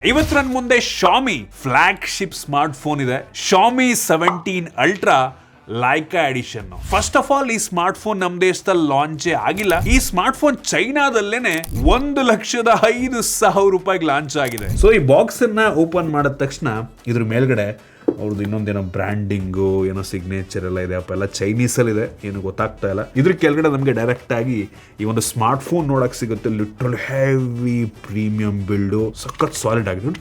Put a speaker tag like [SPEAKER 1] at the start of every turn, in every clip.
[SPEAKER 1] ಇವತ್ತು ನನ್ನ ಮುಂದೆ ಶಾಮಿ ಫ್ಲಾಗ್ಶಿಪ್ ಸ್ಮಾರ್ಟ್ ಫೋನ್ ಇದೆ. Xiaomi 17 ultra Leica edition. First of all ಈ ಸ್ಮಾರ್ಟ್ ಫೋನ್ ನಮ್ಮ ದೇಶದಲ್ಲಿ ಲಾಂಚೇ ಆಗಿಲ್ಲ. ಈ ಸ್ಮಾರ್ಟ್ ಫೋನ್ ಚೈನಾದಲ್ಲೇನೆ 1,05,000 ರೂಪಾಯಿಗೆ ಲಾಂಚ್ ಆಗಿದೆ. ಸೊ ಈ ಬಾಕ್ಸ್ ಅನ್ನ ಓಪನ್ ಮಾಡಿದ ತಕ್ಷಣ ಇದ್ರ ಮೇಲ್ಗಡೆ ಅವ್ರದ್ದು ಇನ್ನೊಂದೇನೋ ಬ್ರ್ಯಾಂಡಿಂಗು ಏನೋ ಸಿಗ್ನೇಚರ್ ಎಲ್ಲ ಇದೆ. ಅಪ್ಪ ಎಲ್ಲ ಚೈನೀಸಲ್ಲಿ ಇದೆ, ಏನು ಗೊತ್ತಾಗ್ತಾ ಇಲ್ಲ. ಇದ್ರ ಕೆಳಗಡೆ ನಮಗೆ ಡೈರೆಕ್ಟ್ ಆಗಿ ಈ ಒಂದು ಸ್ಮಾರ್ಟ್ ಫೋನ್ ನೋಡಕ್ ಸಿಗುತ್ತೆ. ಲಿಟ್ರಲ್ ಹೆವಿ ಪ್ರೀಮಿಯಂ ಬಿಲ್ಡು, ಸಖತ್ ಸಾಲಿಡ್ ಆಗಿದೆ.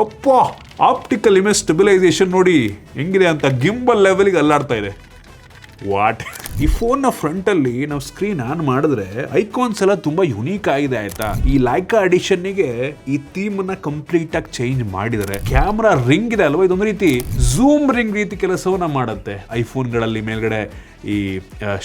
[SPEAKER 1] ಯಪ್ಪ, ಆಪ್ಟಿಕಲ್ ಇಮೇಜ್ ಸ್ಟೆಬಿಲೈಸೇಷನ್ ನೋಡಿ ಹೆಂಗಿದೆ ಅಂತ, ಗಿಂಬಲ್ ಲೆವೆಲ್ಗೆ ಅಲ್ಲಾಡ್ತಾ ಇದೆ. ವಾಟ್ ಈ ಫೋನ್ ನ ಫ್ರಂಟ್ ಅಲ್ಲಿ ನಾವು ಸ್ಕ್ರೀನ್ ಆನ್ ಮಾಡಿದ್ರೆ ಐಕಾನ್ಸ್ ಎಲ್ಲ ತುಂಬಾ ಯುನೀಕ್ ಆಗಿದೆ ಆಯ್ತಾ. ಈ ಲೈಕಾ ಎಡಿಷನ್ ಗೆ ಈ ಥೀಮ್ ನ ಕಂಪ್ಲೀಟ್ ಆಗಿ ಚೇಂಜ್ ಮಾಡಿದ್ದಾರೆ. ಕ್ಯಾಮ್ರಾ ರಿಂಗ್ ಇದೆ ಅಲ್ವಾ, ಇದೊಂದು ರೀತಿ ಝೂಮ್ ರಿಂಗ್ ರೀತಿ ಕೆಲಸವನ್ನ ಮಾಡುತ್ತೆ. ಐಫೋನ್ ಗಳಲ್ಲಿ ಮೇಲ್ಗಡೆ ಈ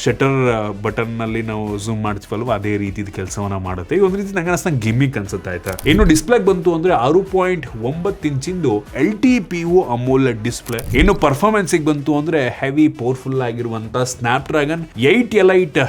[SPEAKER 1] ಶಟರ್ ಬಟನ್ ನಲ್ಲಿ ನಾವು ಝೂಮ್ ಮಾಡ್ತೀವಲ್ವಾ, ಅದೇ ರೀತಿ ಕೆಲಸವನ್ನ ಮಾಡುತ್ತೆ. ಈ ಒಂದು ರೀತಿ ನಂಗೆ ಅನ್ಸಂಗೆ ಗಿಮ್ಮಿಕ್ ಅನ್ಸುತ್ತೆ ಆಯ್ತಾ. ಇನ್ನು ಡಿಸ್ಪ್ಲೇ ಬಂತು ಅಂದ್ರೆ 6.9 ಇಂಚಿಂದು LTPO ಅಮೋಲೆಡ್ ಡಿಸ್ಪ್ಲೇ. ಇನ್ನು ಪರ್ಫಾರ್ಮೆನ್ಸ್ ಬಂತು ಅಂದ್ರೆ ಹೆವಿ ಪವರ್ಫುಲ್ ಆಗಿರುವಂತ ಸ್ನ್ಯಾಪ್ಡ್ರ್ಯಾಗನ್ 8 ಎಲೈಟ್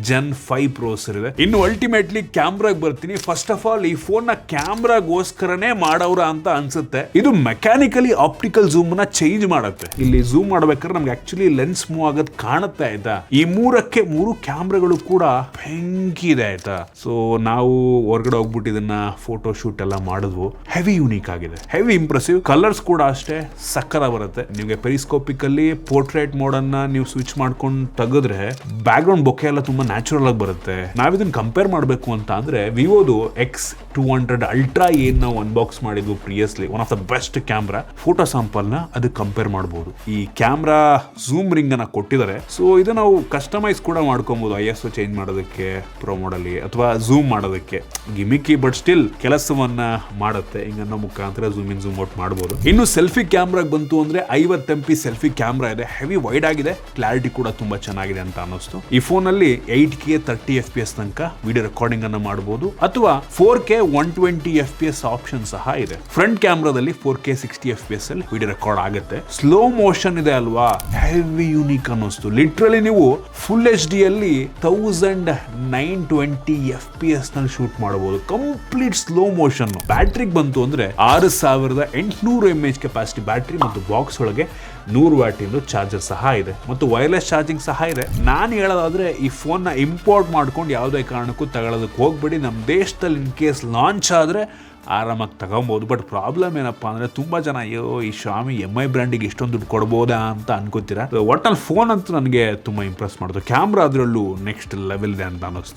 [SPEAKER 1] Gen 5 ಪ್ರೊಸೆಸರ್ ಇದೆ. ಇನ್ನು ಅಲ್ಟಿಮೇಟ್ಲಿ ಕ್ಯಾಮ್ರಾಗ್ ಬರ್ತೀನಿ. ಫಸ್ಟ್ ಆಫ್ ಆಲ್ ಈ ಫೋನ್ ನ ಕ್ಯಾಮ್ರಾಗೋಸ್ಕರನೇ ಮಾಡವ್ರ ಅಂತ ಅನ್ಸುತ್ತೆ. ಇದು ಮೆಕ್ಯಾನಿಕಲಿ ಆಪ್ಟಿಕಲ್ ಝೂಮ್ ನ ಚೇಂಜ್ ಮಾಡುತ್ತೆ. ಇಲ್ಲಿ ಝೂಮ್ ಮಾಡ್ಬೇಕಾದ್ರೆ ನಮ್ಗೆ ಆಕ್ಚುಲಿ ಲೆನ್ಸ್ ಮೂವ್ ಆಗೋದ್ ಕಾಣುತ್ತೆ ಆಯ್ತಾ. ಈ 3 ಕ್ಯಾಮ್ರಾಗಳು ಕೂಡ ಬೆಂಕಿ ಇದೆ ಆಯ್ತಾ. ಸೊ ನಾವು ಹೊರಗಡೆ ಹೋಗ್ಬಿಟ್ಟು ಇದನ್ನ ಫೋಟೋ ಶೂಟ್ ಎಲ್ಲ ಮಾಡಿದ್ವು. ಹೆವಿ ಯೂನಿಕ್ ಆಗಿದೆ, ಹೆವಿ ಇಂಪ್ರೆಸಿವ್. ಕಲರ್ಸ್ ಕೂಡ ಅಷ್ಟೇ ಸಕ್ಕರ ಬರುತ್ತೆ. ನಿಮಗೆ ಪೆರಿಸ್ಕೋಪಿಕ್ ಅಲ್ಲಿ ಪೋರ್ಟ್ರೇಟ್ ಮೋಡ್ ಅನ್ನ ನೀವು ಸ್ವಿಚ್ ಮಾಡ್ಕೊಂಡು ತೆಗೆದ್ರೆ ಬ್ಯಾಕ್ ಗ್ರೌಂಡ್ ಬೊಕೆ ಎಲ್ಲ ತುಂಬಾ ನ್ಯಾಚುರಲ್ ಆಗಿ ಬರುತ್ತೆ. ನಾವಿದನ್ನ ಕಂಪೇರ್ ಮಾಡಬೇಕು ಅಂತ ಅಂದ್ರೆ ವಿವೋದು X200 ಅಲ್ಟ್ರಾ ಏನ್ ನಾವು ಅನ್ಬಾಕ್ಸ್ ಮಾಡಿದ್ವು previously, one of the best camera, photo sample ನ ಅದಕ್ಕೆ ಕಂಪೇರ್ ಮಾಡಬಹುದು. ಈ ಕ್ಯಾಮ್ರಾ ಝೂಮ್ ರಿಂಗ್ ಅನ್ನ ಕೊಟ್ಟಿದ್ದಾರೆ. ಸೊ ಇದು ನಾವು ಕಸ್ಟಮೈಸ್ ಕೂಡ ಮಾಡ್ಕೊಬಹುದು. ISO ಚೇಂಜ್ ಮಾಡೋದಕ್ಕೆ ಪ್ರೋ ಮೋಡಲ್ಲಿ ಅಥವಾ ಝೂಮ್ ಮಾಡೋದಕ್ಕೆ ಗಿಮಿಕ್ಕಿ, ಬಟ್ ಸ್ಟಿಲ್ ಕೆಲಸವನ್ನ ಮಾಡುತ್ತೆ. ಹಿಂಗನ್ನೋ ಮುಖಾಂತರ ಝೂಮ್ ಇನ್ ಝೂಮ್ ಔಟ್ ಮಾಡಬಹುದು. ಇನ್ನು ಸೆಲ್ಫಿ ಕ್ಯಾಮ್ರಾಗ್ ಬಂತು ಅಂದ್ರೆ 50 MP ಸೆಲ್ಫಿ ಕ್ಯಾಮ್ರಾ ಇದೆ. ಹೆವಿ ವೈಡ್ ಆಗಿದೆ, ಕ್ಲಾರಿಟಿ ಕೂಡ ತುಂಬಾ ಚೆನ್ನಾಗಿದೆ ಅಂತ ಅನ್ನಿಸ್ತು. ಈ ಫೋನ್ ಅಲ್ಲಿ 8K 30 FPS ತನಕ ವಿಡಿಯೋ ರೆಕಾರ್ಡಿಂಗ್ ಅನ್ನ ಮಾಡಬಹುದು, ಅಥವಾ 4K 120 FPS ಆಪ್ಷನ್ ಸಹ ಇದೆ. ಫ್ರಂಟ್ ಕ್ಯಾಮ್ರಾದಲ್ಲಿ 4K 60 FPS ಅಲ್ಲಿ ವಿಡಿಯೋ ರೆಕಾರ್ಡ್ ಆಗುತ್ತೆ. ಸ್ಲೋ ಮೋಷನ್ ಇದೆ ಅಲ್ವಾ, ಹೆವಿ ಯೂನಿಕ್ ಅನ್ನಿಸ್ತು. ಲಿಟ್ರಲಿ ನೀವು ಫುಲ್ HD ಅಲ್ಲಿ 1920 FPS ನಲ್ಲಿ ಶೂಟ್ ಮಾಡಬಹುದು. Complete slow motion. ಬ್ಯಾಟ್ರಿಗೆ ಬಂತು ಅಂದ್ರೆ 6800 mAh ಕೆಪಾಸಿಟಿ ಬ್ಯಾಟ್ರಿ ಮತ್ತು ಬಾಕ್ಸ್ ಒಳಗೆ 100 ವ್ಯಾಟ್ ಇಂದು ಚಾರ್ಜರ್ ಸಹ ಇದೆ ಮತ್ತು ವೈರ್ಲೆಸ್ ಚಾರ್ಜಿಂಗ್ ಸಹ ಇದೆ. ನಾನು ಹೇಳೋದಾದ್ರೆ ಈ ಫೋನ್ ನ ಇಂಪೋರ್ಟ್ ಮಾಡ್ಕೊಂಡು ಯಾವುದೇ ಕಾರಣಕ್ಕೂ ತಗೊಳ್ಳೋದಕ್ಕೆ ಹೋಗ್ಬೇಡಿ. ನಮ್ಮ ದೇಶದಲ್ಲಿ ಇನ್ ಕೇಸ್ ಲಾಂಚ್ ಆದ್ರೆ ಆರಾಮಾಗಿ ತಗೊಬೋದು. ಬಟ್ ಪ್ರಾಬ್ಲಮ್ ಏನಪ್ಪಾ ಅಂದ್ರೆ ತುಂಬಾ ಜನ ಅಯ್ಯೋ ಈ ಶಾಮಿ MI ಬ್ರ್ಯಾಂಡಿಗೆ ಇಷ್ಟೊಂದು ದುಡ್ಡು ಕೊಡ್ಬೋದಾ ಅಂತ ಅನ್ಕೋತೀರಾ. ಒಟ್ಟಲ್ಲಿ ಫೋನ್ ಅಂತೂ ನನಗೆ ತುಂಬಾ ಇಂಪ್ರೆಸ್ ಮಾಡಿದ್ರು. ಕ್ಯಾಮ್ರಾ ಅದರಲ್ಲೂ ನೆಕ್ಸ್ಟ್ ಲೆವೆಲ್ ಇದೆ ಅಂತ ಅನ್ನಿಸ್ತು.